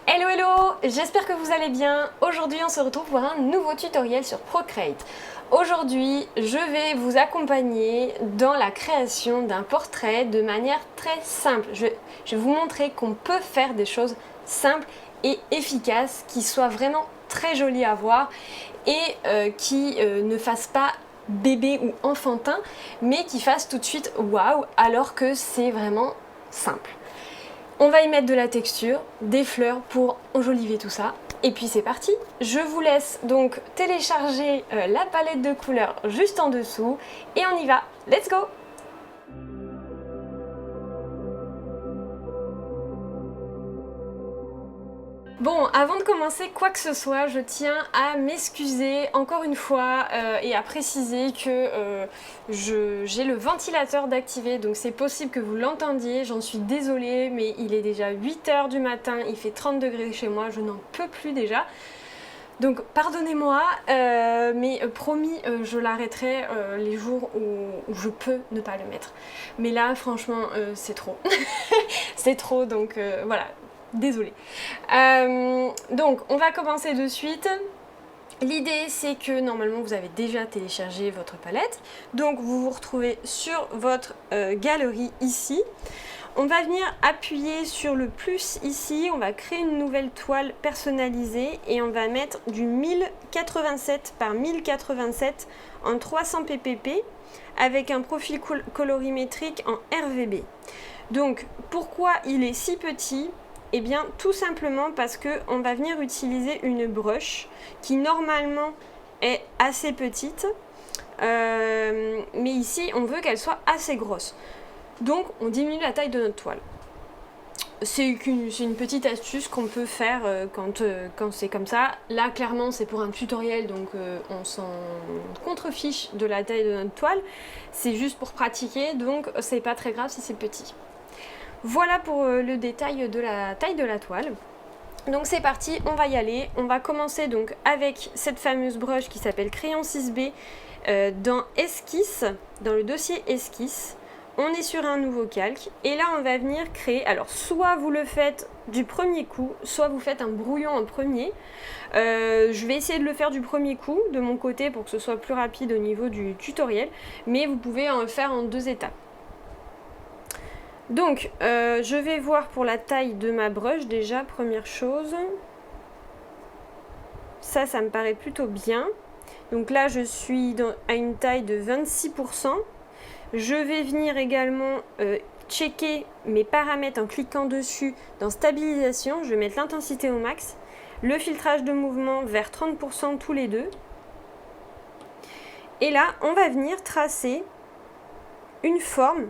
Hello hello, j'espère que vous allez bien. Aujourd'hui on se retrouve pour un nouveau tutoriel sur Procreate. Aujourd'hui je vais vous accompagner dans la création d'un portrait de manière très simple. Je vais vous montrer qu'on peut faire des choses simples et efficaces qui soient vraiment très jolies à voir et qui ne fassent pas bébé ou enfantin mais qui fassent tout de suite waouh alors que c'est vraiment simple. On va y mettre de la texture, des fleurs pour enjoliver tout ça. Et puis c'est parti. Je vous laisse donc télécharger la palette de couleurs juste en dessous. Et on y va. Let's go! Bon, avant de commencer quoi que ce soit, je tiens à m'excuser encore une fois et à préciser que j'ai le ventilateur d'activer, donc c'est possible que vous l'entendiez, j'en suis désolée, mais il est déjà 8 h du matin, il fait 30 degrés chez moi, je n'en peux plus déjà. Donc pardonnez-moi, mais promis, je l'arrêterai les jours où je peux ne pas le mettre. Mais là, franchement, c'est trop. C'est trop, donc voilà. Désolée. Donc, on va commencer de suite. L'idée, c'est que normalement, vous avez déjà téléchargé votre palette. Donc, vous vous retrouvez sur votre galerie ici. On va venir appuyer sur le plus ici. On va créer une nouvelle toile personnalisée et on va mettre du 1087 par 1087 en 300 ppp avec un profil colorimétrique en RGB. Donc, pourquoi il est si petit ? Eh bien, tout simplement parce qu'on va venir utiliser une brush qui normalement est assez petite, mais ici on veut qu'elle soit assez grosse. Donc on diminue la taille de notre toile. C'est une petite astuce qu'on peut faire quand c'est comme ça. Là clairement c'est pour un tutoriel, donc on s'en contrefiche de la taille de notre toile. C'est juste pour pratiquer, donc c'est pas très grave si c'est petit. Voilà pour le détail de la taille de la toile. Donc c'est parti, on va y aller. On va commencer donc avec cette fameuse brush qui s'appelle Crayon 6B dans Esquisse, dans le dossier Esquisse. On est sur un nouveau calque et là on va venir créer, alors soit vous le faites du premier coup, soit vous faites un brouillon en premier. Je vais essayer de le faire du premier coup de mon côté pour que ce soit plus rapide au niveau du tutoriel, mais vous pouvez en faire en 2 étapes. Donc, je vais voir pour la taille de ma brush déjà, première chose. Ça me paraît plutôt bien. Donc là, je suis à une taille de 26%. Je vais venir également checker mes paramètres en cliquant dessus dans stabilisation. Je vais mettre l'intensité au max. Le filtrage de mouvement vers 30% tous les deux. Et là, on va venir tracer une forme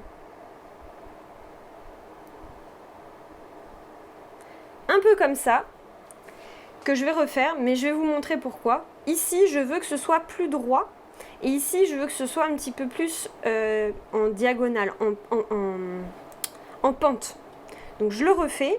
un peu comme ça, que je vais refaire, mais je vais vous montrer pourquoi. Ici, je veux que ce soit plus droit, et ici, je veux que ce soit un petit peu plus en diagonale, en pente. Donc, je le refais.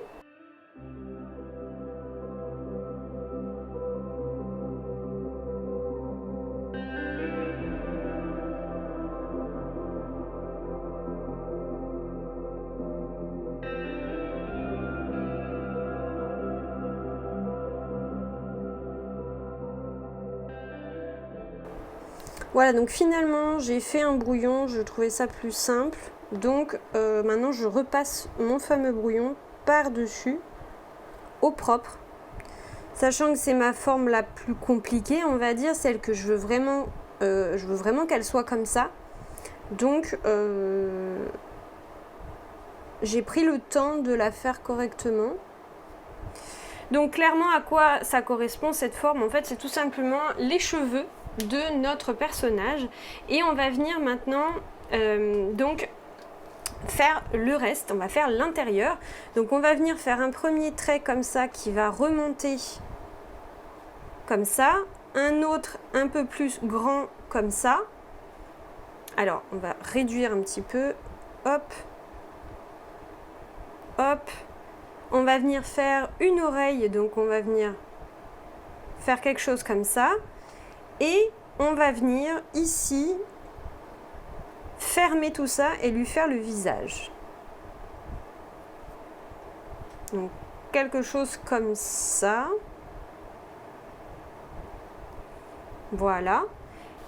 Voilà, donc finalement j'ai fait un brouillon, je trouvais ça plus simple. Donc maintenant je repasse mon fameux brouillon par-dessus au propre. Sachant que c'est ma forme la plus compliquée, on va dire, celle que je veux vraiment qu'elle soit comme ça. Donc j'ai pris le temps de la faire correctement. Donc clairement à quoi ça correspond cette forme? En fait c'est tout simplement les cheveux de notre personnage et on va venir maintenant donc faire le reste, on va faire l'intérieur. Donc on va venir faire un premier trait comme ça qui va remonter comme ça, un autre un peu plus grand comme ça. Alors on va réduire un petit peu, hop, hop. On va venir faire une oreille, donc on va venir faire quelque chose comme ça. Et on va venir ici fermer tout ça et lui faire le visage. Donc quelque chose comme ça. Voilà.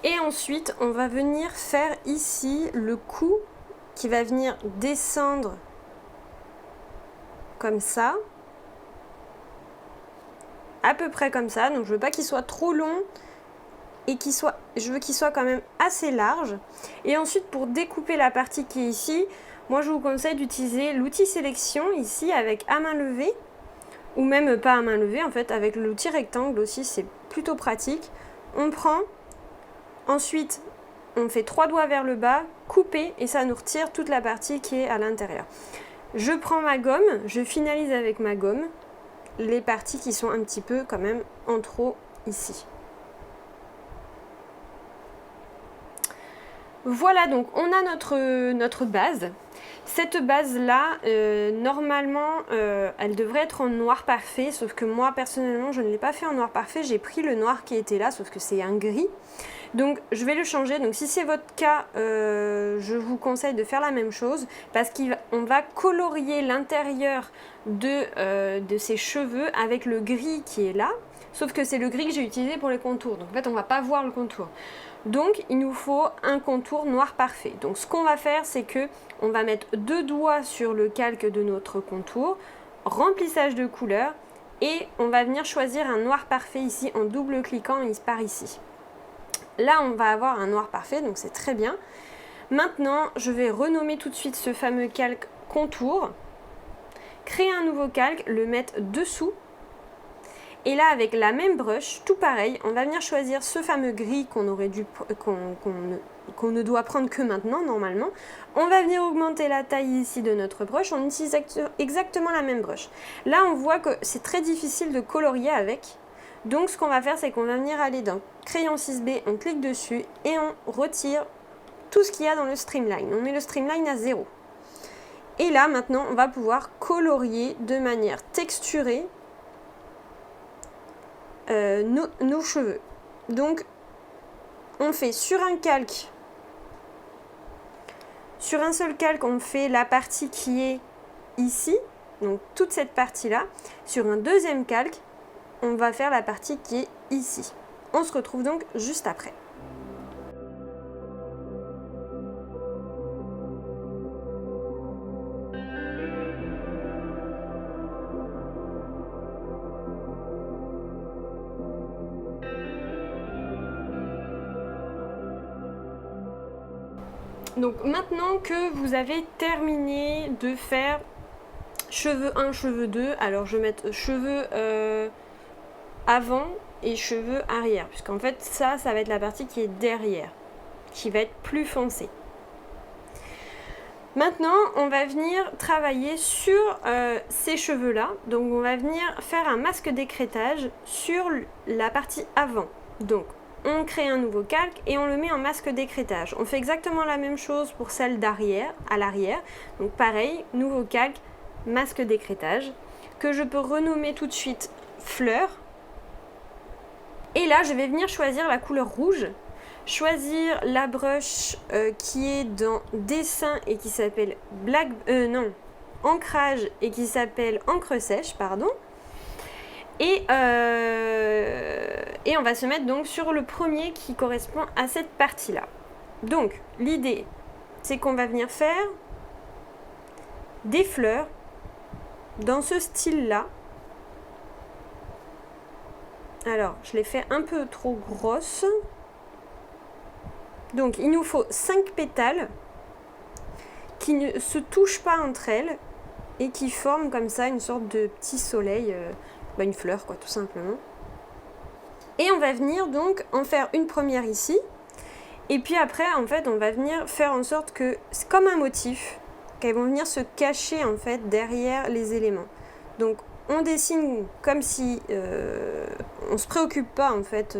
Et ensuite, on va venir faire ici le cou qui va venir descendre comme ça. À peu près comme ça. Donc je veux pas qu'il soit trop long et je veux qu'il soit quand même assez large. Et ensuite, pour découper la partie qui est ici, moi je vous conseille d'utiliser l'outil sélection ici avec à main levée, ou même pas à main levée en fait, avec l'outil rectangle aussi, c'est plutôt pratique. On prend, ensuite on fait 3 doigts vers le bas, couper, et ça nous retire toute la partie qui est à l'intérieur. Je prends ma gomme, je finalise avec ma gomme les parties qui sont un petit peu quand même en trop ici. Voilà, donc on a notre base. Cette base-là, normalement, elle devrait être en noir parfait, sauf que moi, personnellement, je ne l'ai pas fait en noir parfait. J'ai pris le noir qui était là, sauf que c'est un gris. Donc, je vais le changer. Donc, si c'est votre cas, je vous conseille de faire la même chose, parce qu'on va colorier l'intérieur de ses cheveux avec le gris qui est là, sauf que c'est le gris que j'ai utilisé pour les contours. Donc, en fait, on ne va pas voir le contour. Donc il nous faut un contour noir parfait. Donc ce qu'on va faire, c'est que on va mettre 2 doigts sur le calque de notre contour, remplissage de couleur, et on va venir choisir un noir parfait ici en double cliquant par ici. Là on va avoir un noir parfait, donc c'est très bien. Maintenant je vais renommer tout de suite ce fameux calque contour, créer un nouveau calque, le mettre dessous. Et là, avec la même brush, tout pareil, on va venir choisir ce fameux gris qu'on ne doit prendre que maintenant, normalement. On va venir augmenter la taille ici de notre brush. On utilise exactement la même brush. Là, on voit que c'est très difficile de colorier avec. Donc, ce qu'on va faire, c'est qu'on va venir aller dans Crayon 6B, on clique dessus et on retire tout ce qu'il y a dans le streamline. On met le streamline à 0. Et là, maintenant, on va pouvoir colorier de manière texturée nos cheveux. Donc on fait sur un calque, sur un seul calque, on fait la partie qui est ici, donc toute cette partie là. Sur un deuxième calque, on va faire la partie qui est ici. On se retrouve donc juste après. Donc maintenant que vous avez terminé de faire cheveux 1, cheveux 2, alors je vais mettre cheveux avant et cheveux arrière, puisqu'en fait ça va être la partie qui est derrière, qui va être plus foncée. Maintenant on va venir travailler sur ces cheveux là, donc on va venir faire un masque d'écrêtage sur la partie avant. Donc on crée un nouveau calque et on le met en masque d'écrêtage. On fait exactement la même chose pour celle d'arrière, à l'arrière. Donc pareil, nouveau calque, masque d'écrêtage, que je peux renommer tout de suite fleur. Et là, je vais venir choisir la couleur rouge, choisir la brush qui est dans dessin et qui s'appelle ancrage et qui s'appelle encre sèche, pardon. Et on va se mettre donc sur le premier qui correspond à cette partie-là. Donc, l'idée, c'est qu'on va venir faire des fleurs dans ce style-là. Alors, je l'ai fait un peu trop grosse. Donc, il nous faut 5 pétales qui ne se touchent pas entre elles et qui forment comme ça une sorte de petit soleil, une fleur quoi, tout simplement. Et on va venir donc en faire une première ici. Et puis après, en fait, on va venir faire en sorte que c'est comme un motif, qu'elles vont venir se cacher en fait derrière les éléments. Donc on dessine comme si on se préoccupe pas en fait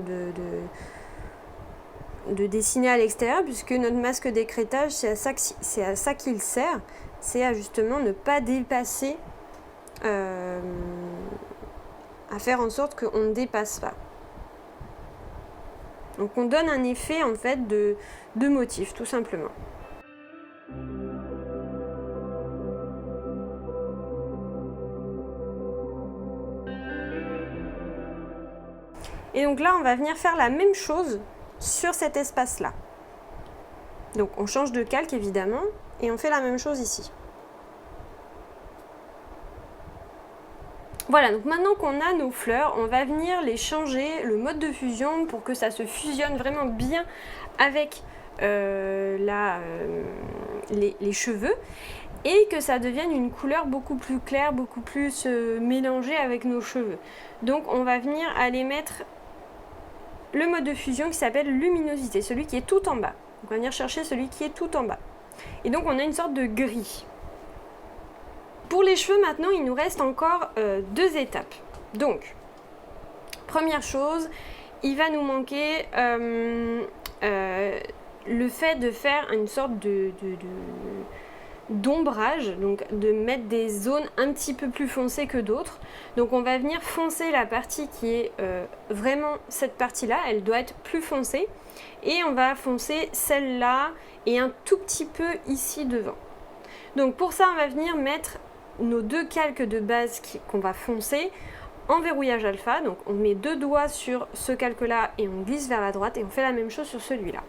de dessiner à l'extérieur, puisque notre masque d'écrêtage, c'est à ça qu'il sert, c'est à justement ne pas dépasser, à faire en sorte qu'on ne dépasse pas. Donc on donne un effet en fait de motif, tout simplement. Et donc là, on va venir faire la même chose sur cet espace-là. Donc on change de calque évidemment, et on fait la même chose ici. Voilà, donc maintenant qu'on a nos fleurs, on va venir les changer, le mode de fusion, pour que ça se fusionne vraiment bien avec les cheveux, et que ça devienne une couleur beaucoup plus claire, beaucoup plus mélangée avec nos cheveux. Donc on va venir aller mettre le mode de fusion qui s'appelle luminosité, celui qui est tout en bas. On va venir chercher celui qui est tout en bas. Et donc on a une sorte de gris. Pour les cheveux maintenant, il nous reste encore 2 étapes. Donc, première chose, il va nous manquer le fait de faire une sorte d'ombrage, donc de mettre des zones un petit peu plus foncées que d'autres. Donc on va venir foncer la partie qui est vraiment cette partie-là, elle doit être plus foncée. Et on va foncer celle-là et un tout petit peu ici devant. Donc pour ça, on va venir mettre nos 2 calques de base qu'on va foncer en verrouillage alpha. Donc on met 2 doigts sur ce calque-là et on glisse vers la droite et on fait la même chose sur celui-là.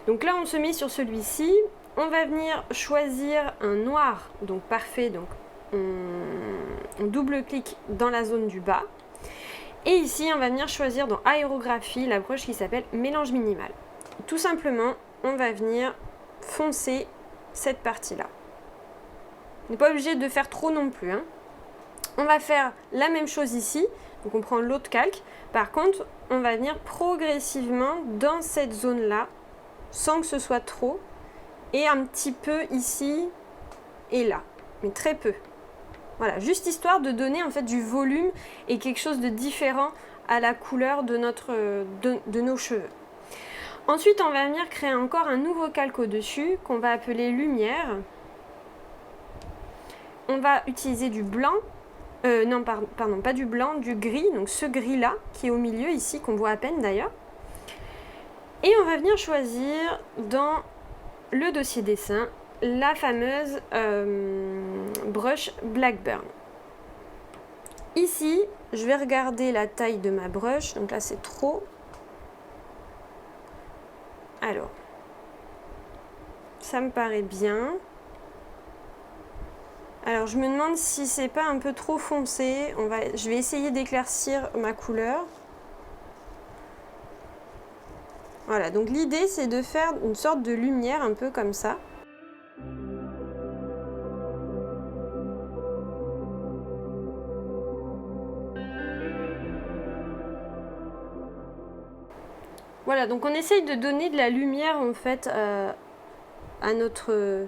Donc là, on se met sur celui-ci. On va venir choisir un noir, donc parfait, donc on double-clique dans la zone du bas. Et ici, on va venir choisir dans aérographie la broche qui s'appelle mélange minimal. Tout simplement, on va venir foncer cette partie-là. On n'est pas obligé de faire trop non plus, hein. On va faire la même chose ici, donc on prend l'autre calque. Par contre, on va venir progressivement dans cette zone-là, sans que ce soit trop. Et un petit peu ici et là, mais très peu. Voilà, juste histoire de donner en fait du volume et quelque chose de différent à la couleur de nos cheveux. Ensuite, on va venir créer encore un nouveau calque au-dessus qu'on va appeler lumière. On va utiliser du blanc, non pardon, pas du blanc, du gris, donc ce gris-là qui est au milieu ici, qu'on voit à peine d'ailleurs. Et on va venir choisir dans le dossier dessin, la fameuse brush Blackburn. Ici, je vais regarder la taille de ma brush, donc là c'est trop. Alors, ça me paraît bien. Alors je me demande si c'est pas un peu trop foncé. Je vais essayer d'éclaircir ma couleur. Voilà, donc l'idée c'est de faire une sorte de lumière un peu comme ça. Voilà, donc on essaye de donner de la lumière en fait à notre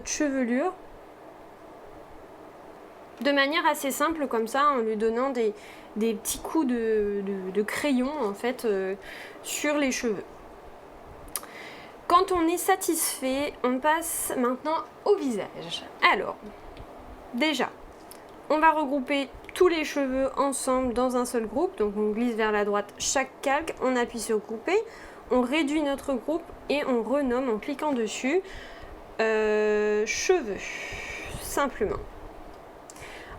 chevelure. De manière assez simple comme ça, en lui donnant des petits coups de crayon en fait sur les cheveux. Quand on est satisfait, on passe maintenant au visage. Alors, déjà, on va regrouper tous les cheveux ensemble dans un seul groupe. Donc on glisse vers la droite chaque calque, on appuie sur grouper, on réduit notre groupe et on renomme en cliquant dessus cheveux, simplement.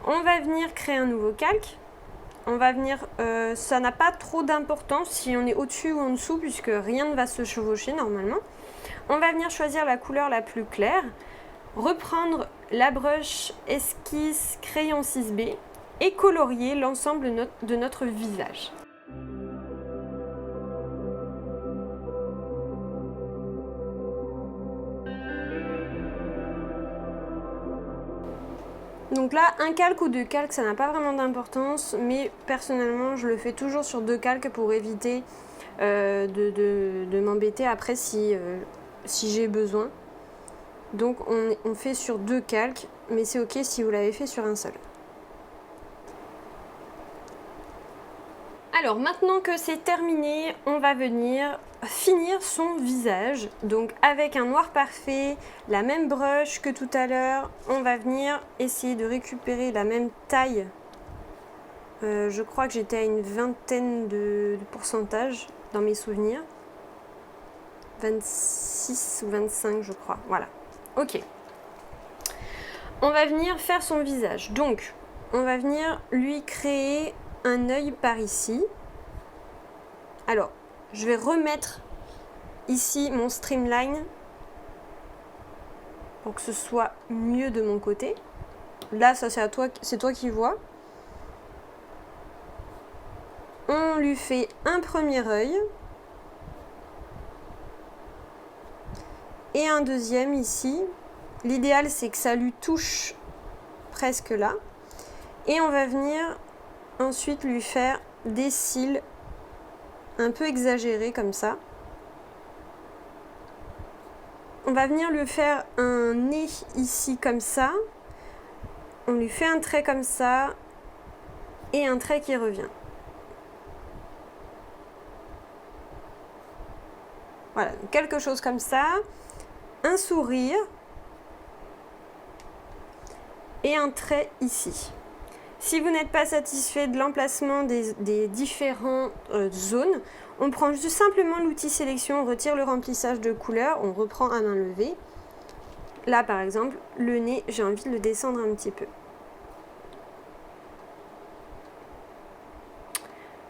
On va venir créer un nouveau calque. On va venir, ça n'a pas trop d'importance si on est au-dessus ou en dessous puisque rien ne va se chevaucher normalement. On va venir choisir la couleur la plus claire, reprendre la brush esquisse crayon 6B et colorier l'ensemble de notre visage. Donc là, un calque ou 2 calques, ça n'a pas vraiment d'importance, mais personnellement, je le fais toujours sur 2 calques pour éviter de m'embêter après si j'ai besoin. Donc on fait sur 2 calques, mais c'est ok si vous l'avez fait sur un seul. Alors maintenant que c'est terminé, on va venir finir son visage. Donc avec un noir parfait, la même brush que tout à l'heure, on va venir essayer de récupérer la même taille. Je crois que j'étais à une vingtaine de pourcentage dans mes souvenirs. 26 ou 25 je crois, voilà. Ok. On va venir faire son visage. Donc on va venir lui créer un œil par ici. Alors, je vais remettre ici mon streamline pour que ce soit mieux de mon côté. Là, ça c'est toi qui vois. On lui fait un premier œil. Et un deuxième ici. L'idéal, c'est que ça lui touche presque là. Et on va venir ensuite lui faire des cils un peu exagérés comme ça. On va venir lui faire un nez ici comme ça. On lui fait un trait comme ça et un trait qui revient. Voilà, quelque chose comme ça. Un sourire et un trait ici. Si vous n'êtes pas satisfait de l'emplacement des différentes zones, on prend juste simplement l'outil sélection, on retire le remplissage de couleurs, on reprend à main levée. Là par exemple, le nez, j'ai envie de le descendre un petit peu.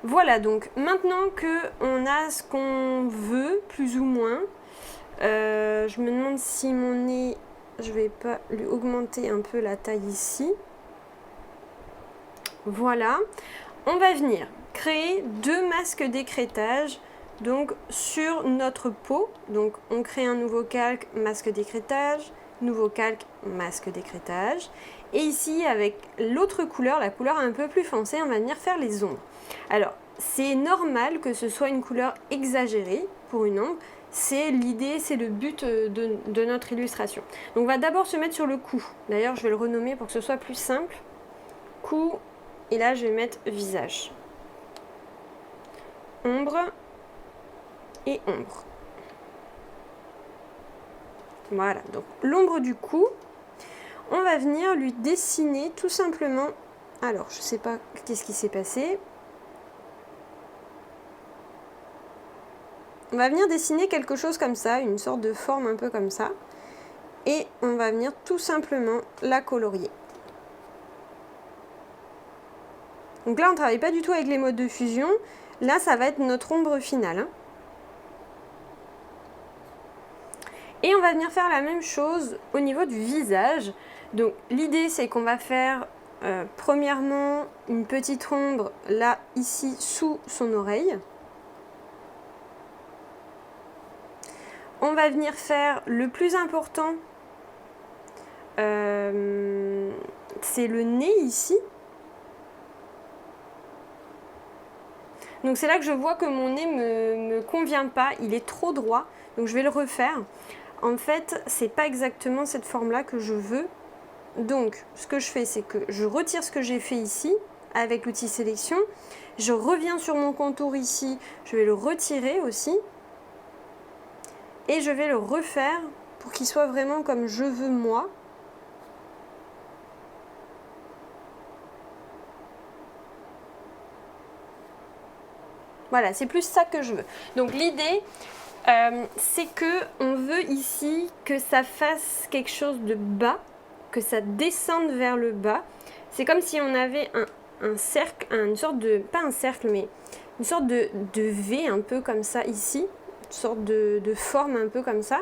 Voilà, donc maintenant qu'on a ce qu'on veut, plus ou moins, je me demande si mon nez, je vais pas lui augmenter un peu la taille ici. Voilà, on va venir créer 2 masques d'écrêtage donc sur notre peau. Donc on crée un nouveau calque, masque d'écrêtage, nouveau calque, masque d'écrêtage. Et ici avec l'autre couleur, la couleur un peu plus foncée, on va venir faire les ombres. Alors c'est normal que ce soit une couleur exagérée pour une ombre. C'est l'idée, c'est le but de notre illustration. Donc on va d'abord se mettre sur le cou. D'ailleurs je vais le renommer pour que ce soit plus simple. Cou. Et là, je vais mettre visage. Ombre et ombre. Voilà, donc l'ombre du cou, on va venir lui dessiner tout simplement. Alors, je ne sais pas qu'est-ce qui s'est passé. On va venir dessiner quelque chose comme ça, une sorte de forme un peu comme ça. Et on va venir tout simplement la colorier. Donc là, on ne travaille pas du tout avec les modes de fusion. Là, ça va être notre ombre finale. Hein. Et on va venir faire la même chose au niveau du visage. Donc l'idée, c'est qu'on va faire premièrement une petite ombre là, ici, sous son oreille. On va venir faire le plus important, c'est le nez ici. Donc c'est là que je vois que mon nez me convient pas, il est trop droit, donc je vais le refaire. En fait, c'est pas exactement cette forme-là que je veux. Donc ce que je fais, c'est que je retire ce que j'ai fait ici avec l'outil sélection. Je reviens sur mon contour ici, je vais le retirer aussi. Et je vais le refaire pour qu'il soit vraiment comme je veux moi. Voilà, c'est plus ça que je veux. Donc l'idée, c'est qu'on veut ici que ça fasse quelque chose de bas, que ça descende vers le bas. C'est comme si on avait un cercle, une sorte de, pas un cercle, mais une sorte de V un peu comme ça ici, une sorte de forme un peu comme ça,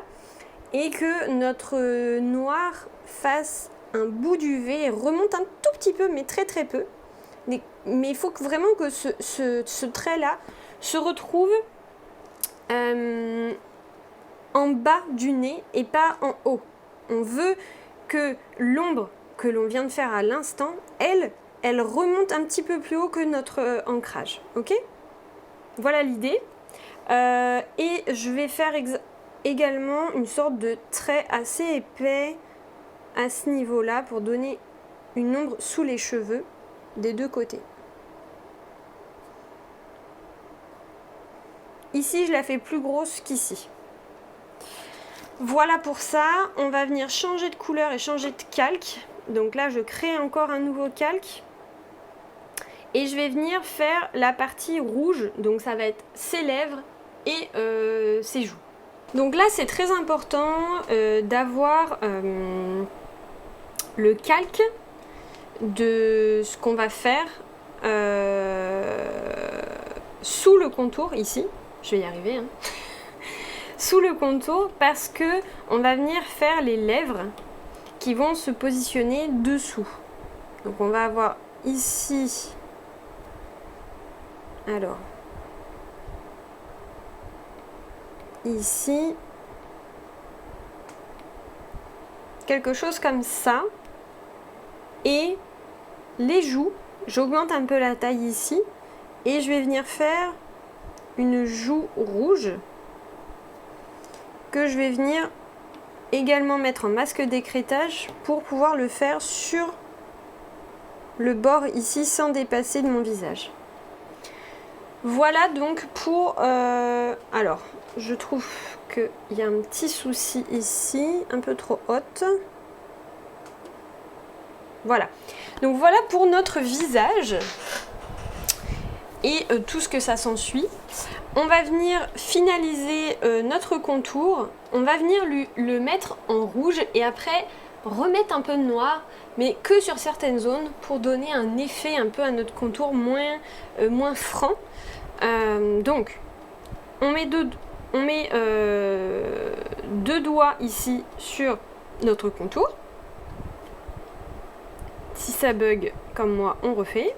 et que notre noir fasse un bout du V et remonte un tout petit peu, mais très très peu. Mais il faut vraiment que ce trait-là se retrouve en bas du nez et pas en haut. On veut que l'ombre que l'on vient de faire à l'instant, elle remonte un petit peu plus haut que notre ancrage. Ok ? Voilà l'idée. Et je vais faire également une sorte de trait assez épais à ce niveau-là pour donner une ombre sous les cheveux des deux côtés. Ici, je la fais plus grosse qu'ici. Voilà pour ça. On va venir changer de couleur et changer de calque. Donc là, je crée encore un nouveau calque. Et je vais venir faire la partie rouge. Donc ça va être ses lèvres et ses joues. Donc là, c'est très important d'avoir le calque de ce qu'on va faire sous le contour ici, je vais y arriver, hein, sous le contour parce que on va venir faire les lèvres qui vont se positionner dessous. Donc on va avoir ici, alors, ici, quelque chose comme ça, et les joues, j'augmente un peu la taille ici, et je vais venir faire une joue rouge, que je vais venir également mettre en masque d'écrêtage pour pouvoir le faire sur le bord ici sans dépasser de mon visage. Voilà donc pour... alors, je trouve qu'il y a un petit souci ici, un peu trop haute. Voilà. Donc voilà pour notre visage et tout ce que ça s'ensuit. On va venir finaliser notre contour. On va venir le mettre en rouge et après remettre un peu de noir, mais que sur certaines zones pour donner un effet un peu à notre contour moins franc. Donc, on met deux doigts ici sur notre contour. Si ça bug comme moi, on refait.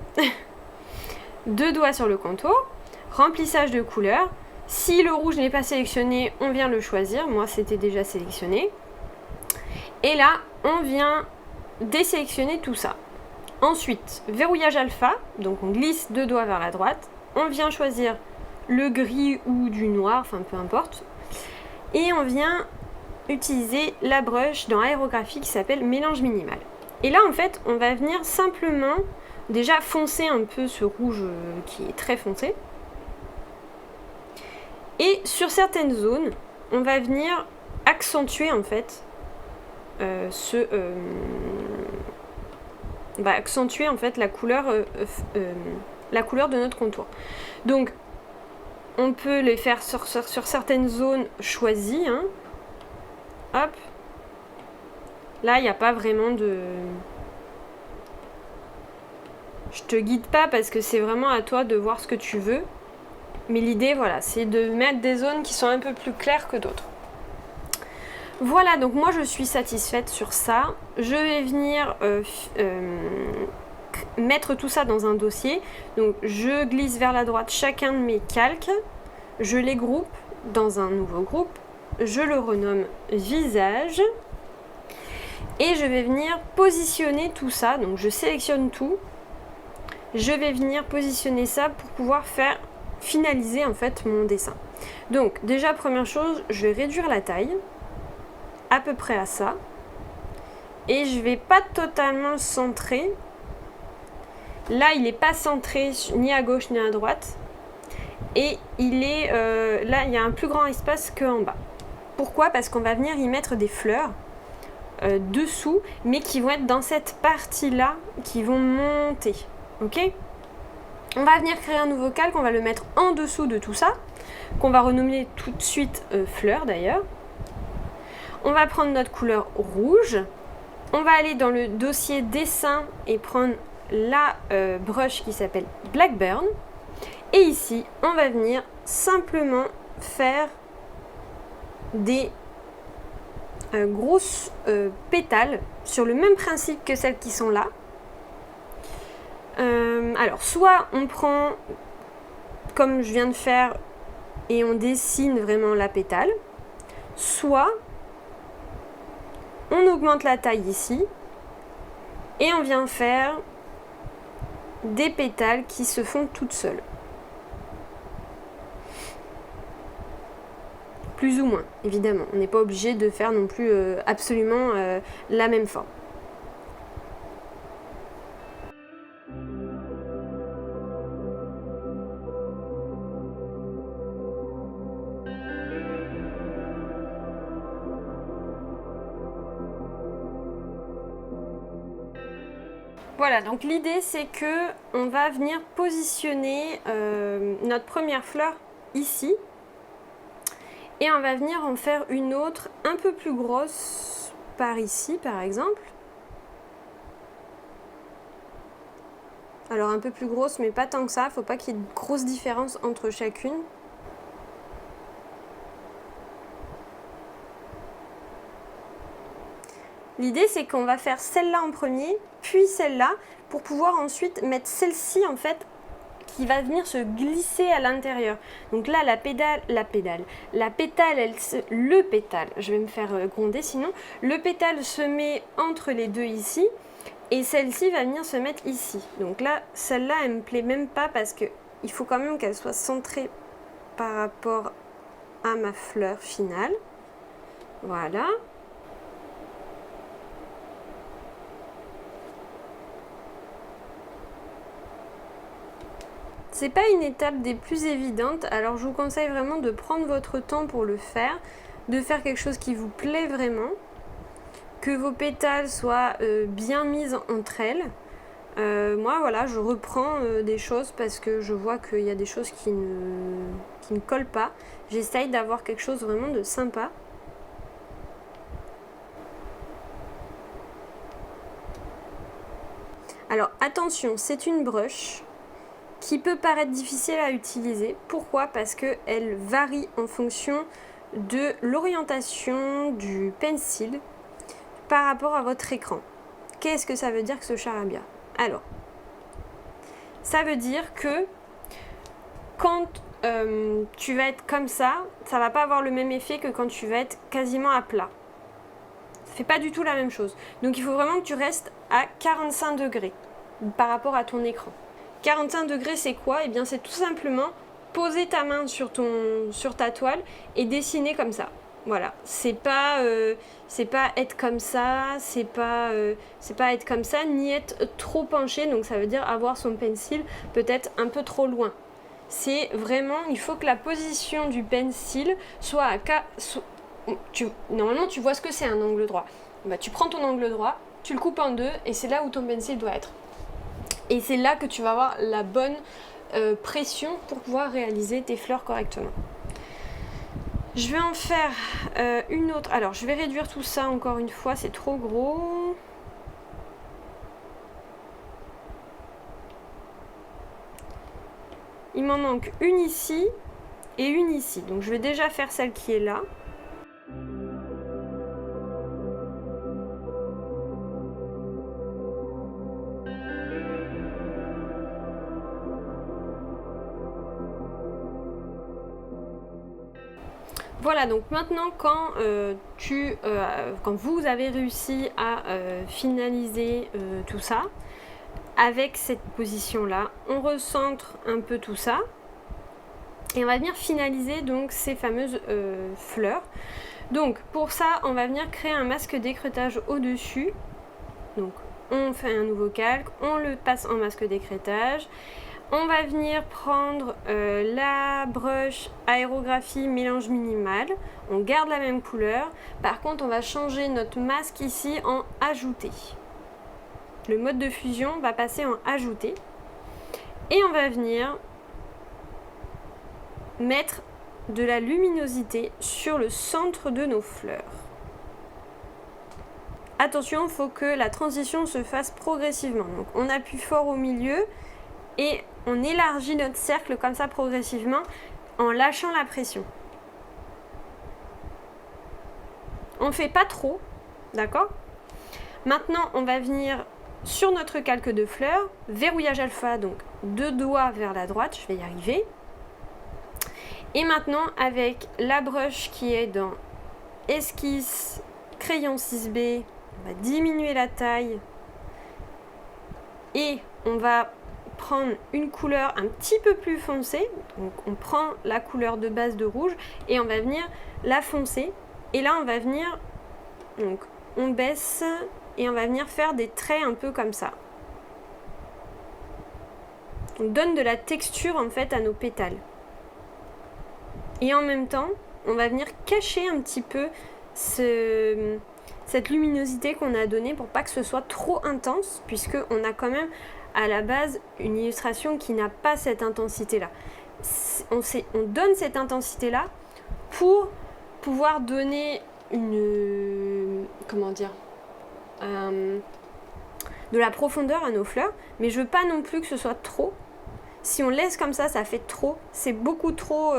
2 doigts sur le contour. Remplissage de couleur. Si le rouge n'est pas sélectionné, on vient le choisir. Moi, c'était déjà sélectionné. Et là, on vient désélectionner tout ça. Ensuite, verrouillage alpha. Donc, on glisse 2 doigts vers la droite. On vient choisir le gris ou du noir, enfin peu importe. Et on vient utiliser la brush dans aérographie qui s'appelle mélange minimal. Et là, en fait, on va venir simplement déjà foncer un peu ce rouge qui est très foncé. Et sur certaines zones, on va venir accentuer en fait on va accentuer en fait la couleur de notre contour. Donc, on peut les faire sur certaines zones choisies. Hein. Hop. Là, il n'y a pas vraiment de... Je te guide pas parce que c'est vraiment à toi de voir ce que tu veux. Mais l'idée, voilà, c'est de mettre des zones qui sont un peu plus claires que d'autres. Voilà, donc moi je suis satisfaite sur ça. Je vais venir mettre tout ça dans un dossier. Donc je glisse vers la droite chacun de mes calques. Je les groupe dans un nouveau groupe. Je le renomme visage. Et je vais venir positionner tout ça. Donc je sélectionne tout. Je vais venir positionner ça pour pouvoir finaliser en fait mon dessin. Donc déjà première chose, je vais réduire la taille à peu près à ça. Et je vais pas totalement centrer. Là, il n'est pas centré ni à gauche ni à droite. Et il est là, il y a un plus grand espace qu'en bas. Pourquoi? Parce qu'on va venir y mettre des fleurs dessous, mais qui vont être dans cette partie-là, qui vont monter. Ok? On va venir créer un nouveau calque, on va le mettre en dessous de tout ça, qu'on va renommer tout de suite fleurs d'ailleurs. On va prendre notre couleur rouge. On va aller dans le dossier dessin et prendre la brush qui s'appelle Blackburn. Et ici, on va venir simplement faire des grosses pétales sur le même principe que celles qui sont là. Alors, soit on prend, comme je viens de faire, et on dessine vraiment la pétale, soit on augmente la taille ici, et on vient faire des pétales qui se font toutes seules. Plus ou moins, évidemment. On n'est pas obligé de faire non plus absolument la même forme. Voilà, donc l'idée c'est que on va venir positionner notre première fleur ici. Et on va venir en faire une autre un peu plus grosse par ici, par exemple. Alors un peu plus grosse, mais pas tant que ça. Faut pas qu'il y ait de grosses différences entre chacune. L'idée, c'est qu'on va faire celle-là en premier, puis celle-là, pour pouvoir ensuite mettre celle-ci, en fait, qui va venir se glisser à l'intérieur. Donc là, le pétale, je vais me faire gronder sinon, le pétale se met entre les deux ici, et celle-ci va venir se mettre ici. Donc là, celle-là, elle me plaît même pas parce que il faut quand même qu'elle soit centrée par rapport à ma fleur finale. Voilà. C'est pas une étape des plus évidentes, alors je vous conseille vraiment de prendre votre temps pour le faire, de faire quelque chose qui vous plaît vraiment, que vos pétales soient bien mises entre elles. Moi voilà, je reprends des choses parce que je vois qu'il y a des choses qui ne collent pas. J'essaye d'avoir quelque chose vraiment de sympa. Alors attention, c'est une brush qui peut paraître difficile à utiliser. Pourquoi? Parce qu'elle varie en fonction de l'orientation du pencil par rapport à votre écran. Qu'est-ce que ça veut dire que ce charabia? Alors, ça veut dire que quand tu vas être comme ça va pas avoir le même effet que quand tu vas être quasiment à plat. Ça fait pas du tout la même chose. Donc il faut vraiment que tu restes à 45 degrés par rapport à ton écran. 45 degrés, c'est quoi? Eh bien, c'est tout simplement poser ta main sur ta toile et dessiner comme ça. Voilà, c'est pas être comme ça, c'est pas être comme ça, ni être trop penché, donc ça veut dire avoir son pencil peut-être un peu trop loin. C'est vraiment, il faut que la position du pencil soit à normalement tu vois ce que c'est un angle droit. Bah, tu prends ton angle droit, tu le coupes en deux et c'est là où ton pencil doit être. Et c'est là que tu vas avoir la bonne pression pour pouvoir réaliser tes fleurs correctement. Je vais en faire une autre. Alors, je vais réduire tout ça encore une fois, c'est trop gros. Il m'en manque une ici et une ici. Donc, je vais déjà faire celle qui est là. Voilà, donc maintenant quand vous avez réussi à finaliser tout ça, avec cette position-là, on recentre un peu tout ça et on va venir finaliser donc ces fameuses fleurs. Donc pour ça, on va venir créer un masque d'écrêtage au-dessus. Donc on fait un nouveau calque, on le passe en masque d'écrêtage. On va venir prendre la brush aérographie mélange minimal. On garde la même couleur. Par contre, on va changer notre masque ici en ajouté. Le mode de fusion va passer en ajouté. Et on va venir mettre de la luminosité sur le centre de nos fleurs. Attention, il faut que la transition se fasse progressivement. Donc on appuie fort au milieu et on élargit notre cercle comme ça progressivement en lâchant la pression. On ne fait pas trop, d'accord? Maintenant, on va venir sur notre calque de fleurs, verrouillage alpha, donc 2 doigts vers la droite, je vais y arriver. Et maintenant, avec la brush qui est dans esquisse, crayon 6B, on va diminuer la taille et on va prendre une couleur un petit peu plus foncée. Donc on prend la couleur de base de rouge et on va venir la foncer. Et là on va venir, donc on baisse et on va venir faire des traits un peu comme ça. On donne de la texture en fait à nos pétales. Et en même temps, on va venir cacher un petit peu cette luminosité qu'on a donnée pour pas que ce soit trop intense, puisque on a quand même à la base une illustration qui n'a pas cette intensité-là. On donne cette intensité-là pour pouvoir donner une... comment dire de la profondeur à nos fleurs, mais je veux pas non plus que ce soit trop. Si on laisse comme ça fait trop, c'est beaucoup trop...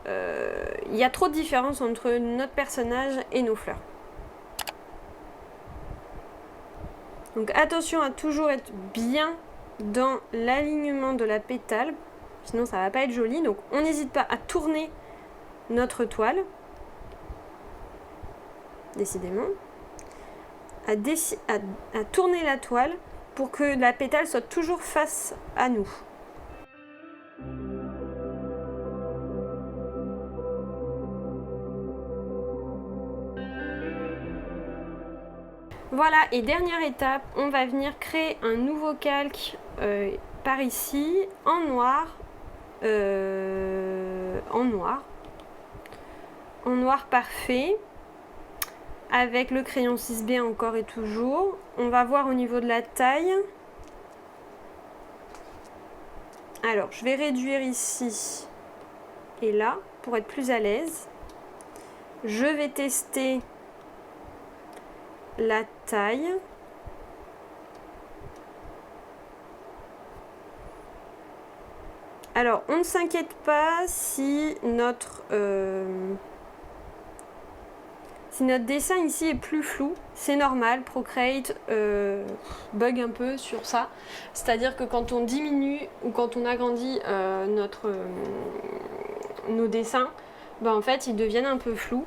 Il y a trop de différence entre notre personnage et nos fleurs. Donc attention à toujours être bien dans l'alignement de la pétale, sinon ça va pas être joli. Donc on n'hésite pas à tourner notre toile, décidément, à tourner la toile pour que la pétale soit toujours face à nous. Voilà, et dernière étape, on va venir créer un nouveau calque par ici, en noir, en noir parfait, avec le crayon 6B encore et toujours. On va voir au niveau de la taille. Alors, je vais réduire ici et là, pour être plus à l'aise. Je vais tester la taille. Alors, on ne s'inquiète pas si notre dessin ici est plus flou. C'est normal, Procreate bug un peu sur ça. C'est-à-dire que quand on diminue ou quand on agrandit nos dessins, ben en fait, ils deviennent un peu flous.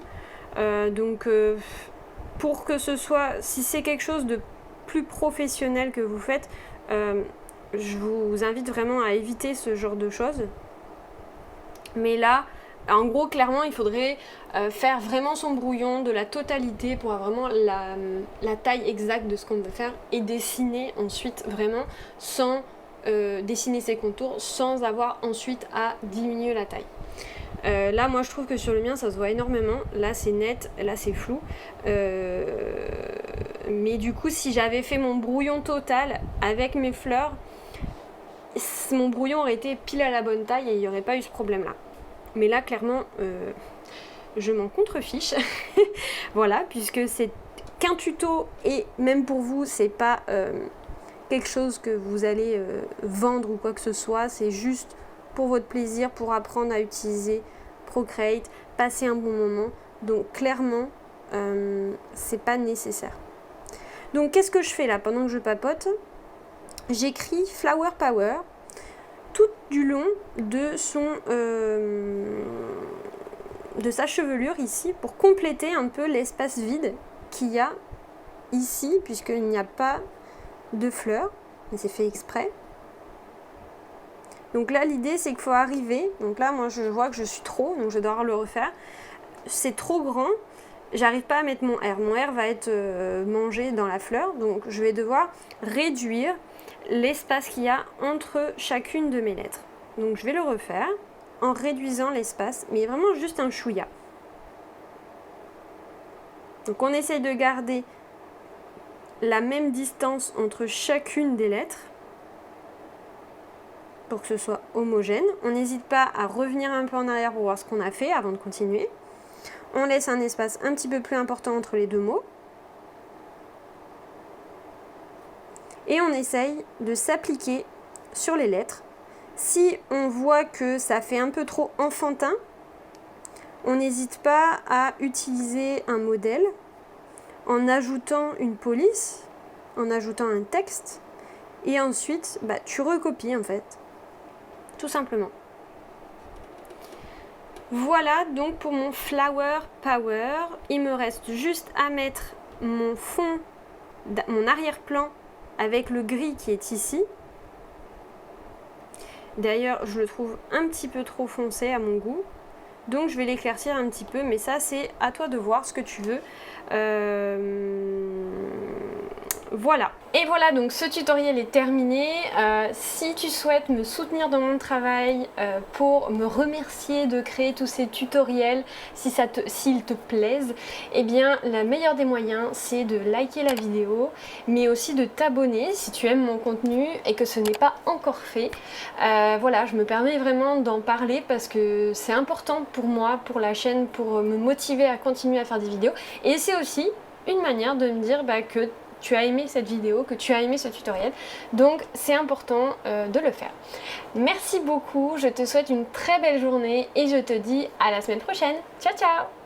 Pour que ce soit, si c'est quelque chose de plus professionnel que vous faites, je vous invite vraiment à éviter ce genre de choses. Mais là, en gros, clairement, il faudrait faire vraiment son brouillon de la totalité pour avoir vraiment la taille exacte de ce qu'on veut faire et dessiner ensuite vraiment sans dessiner ses contours sans avoir ensuite à diminuer la taille. Là, moi, je trouve que sur le mien, ça se voit énormément. Là, c'est net, là, c'est flou. Mais du coup, si j'avais fait mon brouillon total avec mes fleurs, mon brouillon aurait été pile à la bonne taille et il n'y aurait pas eu ce problème-là. Mais là, clairement, je m'en contrefiche. Voilà, puisque c'est qu'un tuto et même pour vous, c'est pas quelque chose que vous allez vendre ou quoi que ce soit. C'est juste pour votre plaisir, pour apprendre à utiliser Procreate, passer un bon moment. Donc clairement, c'est pas nécessaire. Donc qu'est-ce que je fais là pendant que je papote? J'écris Flower Power tout du long de sa chevelure ici pour compléter un peu l'espace vide qu'il y a ici puisqu'il n'y a pas de fleurs, mais c'est fait exprès. Donc là, l'idée, c'est qu'il faut arriver. Donc là, moi, je vois que je suis trop, donc je dois le refaire. C'est trop grand. J'arrive pas à mettre mon R. Mon R va être mangé dans la fleur. Donc, je vais devoir réduire l'espace qu'il y a entre chacune de mes lettres. Donc, je vais le refaire en réduisant l'espace, mais vraiment juste un chouïa. Donc, on essaye de garder la même distance entre chacune des lettres, pour que ce soit homogène. On n'hésite pas à revenir un peu en arrière pour voir ce qu'on a fait avant de continuer. On laisse un espace un petit peu plus important entre les deux mots. Et on essaye de s'appliquer sur les lettres. Si on voit que ça fait un peu trop enfantin, on n'hésite pas à utiliser un modèle en ajoutant une police, en ajoutant un texte. Et ensuite, tu recopies en fait. Tout simplement. Voilà donc pour mon Flower Power. Il me reste juste à mettre mon fond, mon arrière-plan avec le gris qui est ici. D'ailleurs, je le trouve un petit peu trop foncé à mon goût. Donc je vais l'éclaircir un petit peu, mais ça c'est à toi de voir ce que tu veux. Voilà. Et voilà, donc ce tutoriel est terminé. Si tu souhaites me soutenir dans mon travail pour me remercier de créer tous ces tutoriels, s'ils te plaisent, eh bien la meilleure des moyens c'est de liker la vidéo, mais aussi de t'abonner si tu aimes mon contenu et que ce n'est pas encore fait. Voilà, je me permets vraiment d'en parler parce que c'est important pour moi, pour la chaîne, pour me motiver à continuer à faire des vidéos. Et c'est aussi une manière de me dire que tu as aimé cette vidéo, que tu as aimé ce tutoriel. Donc c'est important de le faire. Merci beaucoup, je te souhaite une très belle journée et je te dis à la semaine prochaine. Ciao ciao!